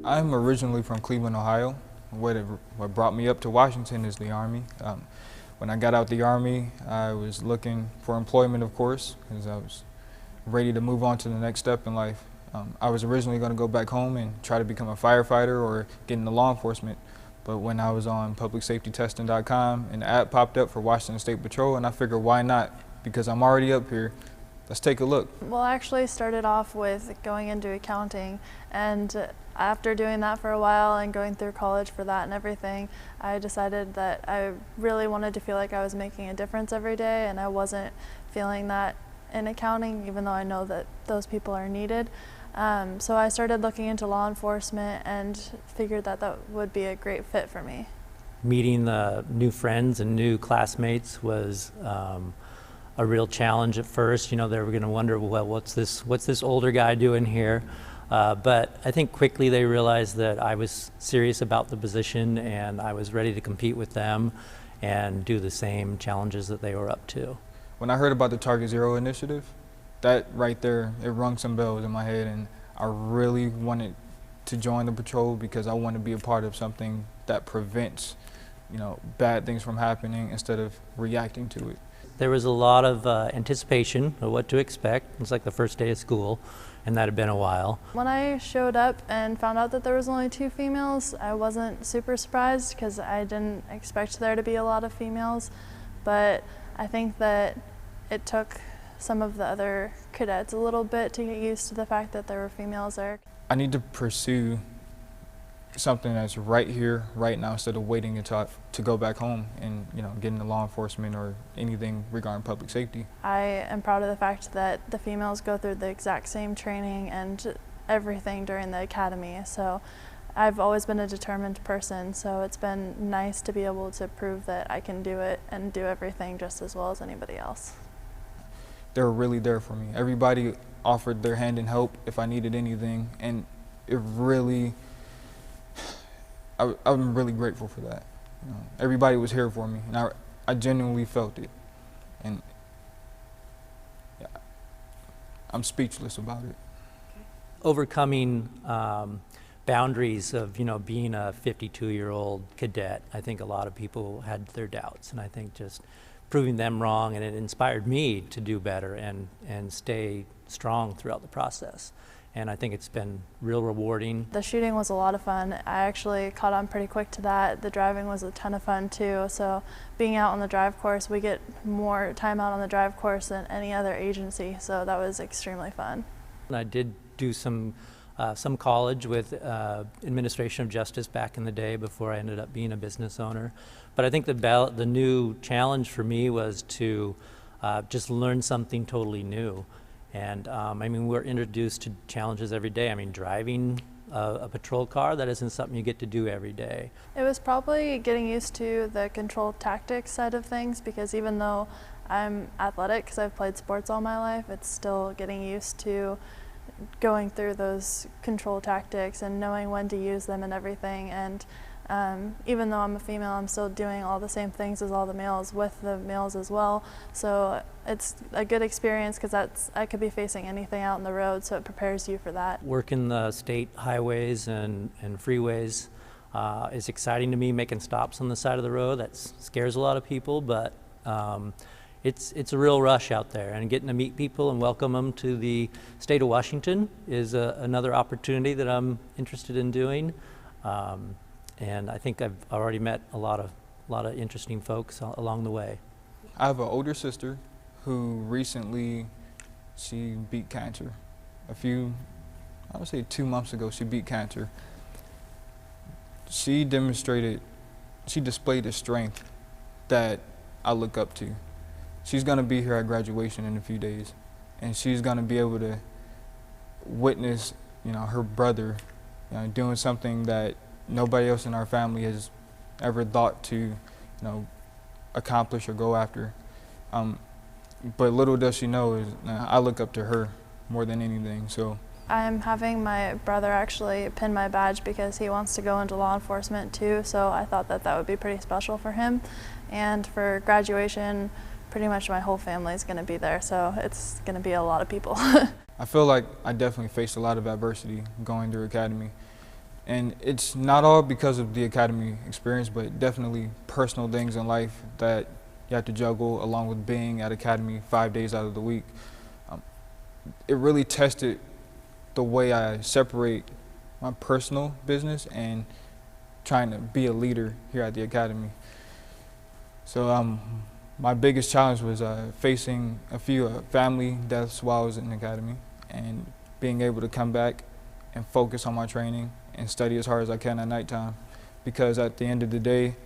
I'm originally from Cleveland, Ohio. What brought me up to Washington is the Army. When I got out the Army, I was looking for employment, of course, because I was ready to move on to the next step in life. I was originally going to go back home and try to become a firefighter or get into law enforcement. But when I was on publicsafetytesting.com, an ad popped up for Washington State Patrol, and I figured, why not? Because I'm already up here. Let's take a look. Well, I actually started off with going into accounting, and after doing that for a while and going through college for that and everything, I decided that I really wanted to feel like I was making a difference every day, and I wasn't feeling that in accounting, even though I know that those people are needed. So I started looking into law enforcement and figured that that would be a great fit for me. Meeting the new friends and new classmates was a real challenge at first. You know, they were going to wonder, well, what's this older guy doing here? But I think quickly they realized that I was serious about the position and I was ready to compete with them and do the same challenges that they were up to. When I heard about the Target Zero initiative, that right there, it rung some bells in my head, and I really wanted to join the patrol because I want to be a part of something that prevents, bad things from happening instead of reacting to it. There was a lot of anticipation of what to expect. It was like the first day of school, and that had been a while. When I showed up and found out that there was only 2 females, I wasn't super surprised because I didn't expect there to be a lot of females, but I think that it took some of the other cadets a little bit to get used to the fact that there were females there. I need to pursue something that's right here, right now, instead of waiting until to go back home and get into law enforcement or anything regarding public safety. I am proud of the fact that the females go through the exact same training and everything during the academy. So I've always been a determined person, so it's been nice to be able to prove that I can do it and do everything just as well as anybody else. They were really there for me. Everybody offered their hand in help if I needed anything, and it really, I'm really grateful for that. Everybody was here for me, and I genuinely felt it, and yeah, I'm speechless about it. Overcoming boundaries of being a 52-year-old cadet, I think a lot of people had their doubts, and I think just proving them wrong, and it inspired me to do better and stay strong throughout the process. And I think it's been real rewarding. The shooting was a lot of fun. I actually caught on pretty quick to that. The driving was a ton of fun too. So being out on the drive course, we get more time out on the drive course than any other agency. So that was extremely fun. I did do some college with administration of justice back in the day before I ended up being a business owner. But I think the new challenge for me was to just learn something totally new. And we're introduced to challenges every day. Driving a patrol car, that isn't something you get to do every day. It was probably getting used to the control tactics side of things, because even though I'm athletic, because I've played sports all my life, it's still getting used to going through those control tactics and knowing when to use them and everything. And even though I'm a female, I'm still doing all the same things as all the males with the males as well. So it's a good experience because I could be facing anything out on the road, so it prepares you for that. Working the state highways and freeways is exciting to me, making stops on the side of the road. That scares a lot of people, but it's a real rush out there, and getting to meet people and welcome them to the state of Washington is another opportunity that I'm interested in doing. And I think I've already met a lot of interesting folks along the way. I have an older sister who recently, she beat cancer. I would say 2 months ago, she beat cancer. She displayed a strength that I look up to. She's gonna be here at graduation in a few days, and she's gonna be able to witness, her brother, doing something that nobody else in our family has ever thought to, accomplish or go after. But little does she know is I look up to her more than anything. So I'm having my brother actually pin my badge because he wants to go into law enforcement too. So I thought that would be pretty special for him. And for graduation, pretty much my whole family is going to be there. So it's going to be a lot of people. I feel like I definitely faced a lot of adversity going through academy. And it's not all because of the academy experience, but definitely personal things in life that you have to juggle along with being at academy 5 days out of the week. It really tested the way I separate my personal business and trying to be a leader here at the academy. So my biggest challenge was facing a few family deaths while I was in the academy, and being able to come back and focus on my training and study as hard as I can at nighttime, because at the end of the day,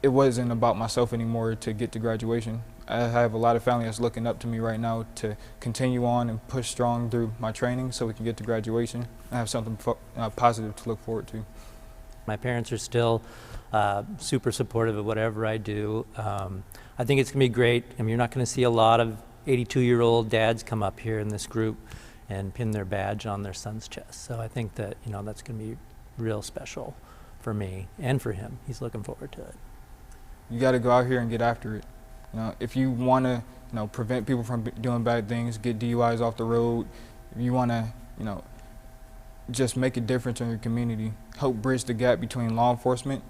it wasn't about myself anymore to get to graduation. I have a lot of family that's looking up to me right now to continue on and push strong through my training so we can get to graduation and have something positive to look forward to. My parents are still super supportive of whatever I do. I think it's going to be great. I mean, you're not going to see a lot of 82-year-old dads come up here in this group and pin their badge on their son's chest. So I think that, you know, that's going to be real special for me and for him. He's looking forward to it. You got to go out here and get after it. You know, if you want to, you know, prevent people from doing bad things, get DUIs off the road, if you want to, you know, just make a difference in your community, help bridge the gap between law enforcement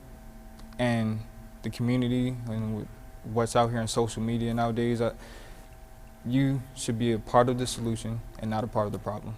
and the community and what's out here in social media nowadays, you should be a part of the solution and not a part of the problem.